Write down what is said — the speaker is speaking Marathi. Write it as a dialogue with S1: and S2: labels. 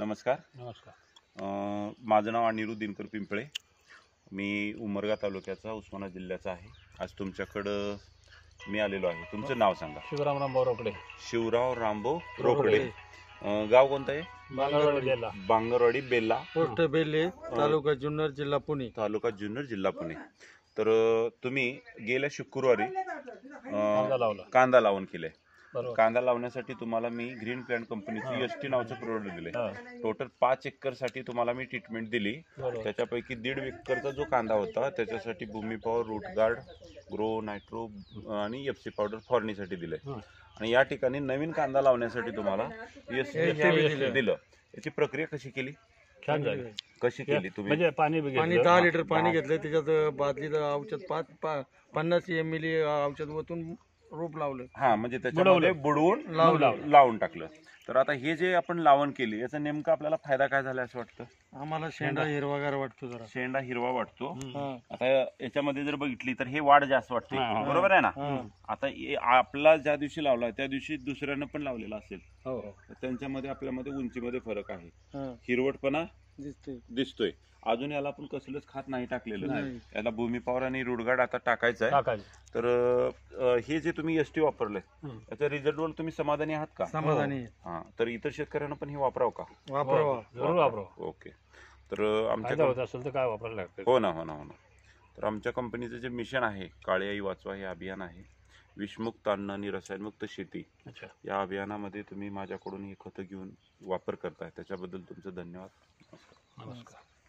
S1: नमस्कार. माझं नाव अनिरुद्ध दिनकर पिंपळे. मी उमरगा तालुक्याचा उस्मानाबाद जिल्ह्याचा आहे. आज तुमच्याकडं मी आलेलो आहे. तुमचं नाव सांगा.
S2: शिवराम रामभाऊ रोकडे.
S1: शिवराव रामभाऊ रोकडे. गाव कोणतं आहे? बांगरवाडी बेल्ला,
S3: पोस्ट बेल्ले, तालुका जुन्नर, जिल्हा पुणे.
S1: तालुका जुन्नर, जिल्हा पुणे. तर तुम्ही गेल्या शुक्रवारी कांदा लावून केले. कांदा लावण्यासाठी तुम्हाला मी ग्रीन प्लॅन कंपनीची एसटी नावाचं प्रोडक्ट दिले. टोटल 5 एकर साठी तुम्हाला मी ट्रीटमेंट दिली. त्याच्यापैकी 1.5 एकरचा जो कांदा होता त्याच्यासाठी Bhumi power, root guard, grow, nitro आणि एफसी पावडर फवारणीसाठी दिले. आणि या ठिकाणी नवीन कांदा लावण्यासाठी तुम्हाला एसटी दिलं. याची प्रक्रिया कशी केली?
S2: छान झाली.
S1: कशी केली तुम्ही?
S2: म्हणजे पाणी
S3: 10 लिटर पाणी घेतलं, त्याच्यात बादलीत औषध 50 ml औषध ओतून रोप लावलं.
S1: हा, म्हणजे त्याच्यामध्ये बुडवून लावून टाकलं. तर आता हे जे आपण लावण केली याचा नेमका आपल्याला फायदा काय झाला असं वाटतं?
S3: आम्हाला शेंडा हिरवागार वाटतो. जरा
S1: शेंडा हिरवा वाटतो. आता याच्यामध्ये जर बघितली तर हे वाढ जास्त वाटते, बरोबर आहे ना? आता आपला ज्या दिवशी लावला त्या दिवशी दुसऱ्यानं पण लावलेला असेल, त्यांच्यामध्ये आपल्यामध्ये उंचीमध्ये फरक आहे, हिरवटपणा दिसतोय. अजून याला आपण कसलंच खात नाही टाकलेलं. याला भूमी पॉवर आणि रूटगार्ड आता टाकायचं आहे. तर हे जे तुम्ही एसटी वापरलंय त्याच्या रिझल्टवर तुम्ही समाधानी आहात का?
S3: समाधानी.
S1: हा, तर इतर शेतकऱ्यांना पण हे वापरावं का?
S3: वापरावा.
S1: ओके. तर आमच्या
S2: असेल तर काय वापरायला लागतं?
S1: हो ना. तर आमच्या कंपनीचं जे मिशन आहे काळी आई वाचवा हे अभियान आहे. विषमुक्त अन्न आणि रसायनमुक्त शेती या अभियानामध्ये तुम्ही माझ्याकडून ही खतं घेऊन वापर करताय, त्याच्याबद्दल तुमचं धन्यवाद.
S2: नमस्कार.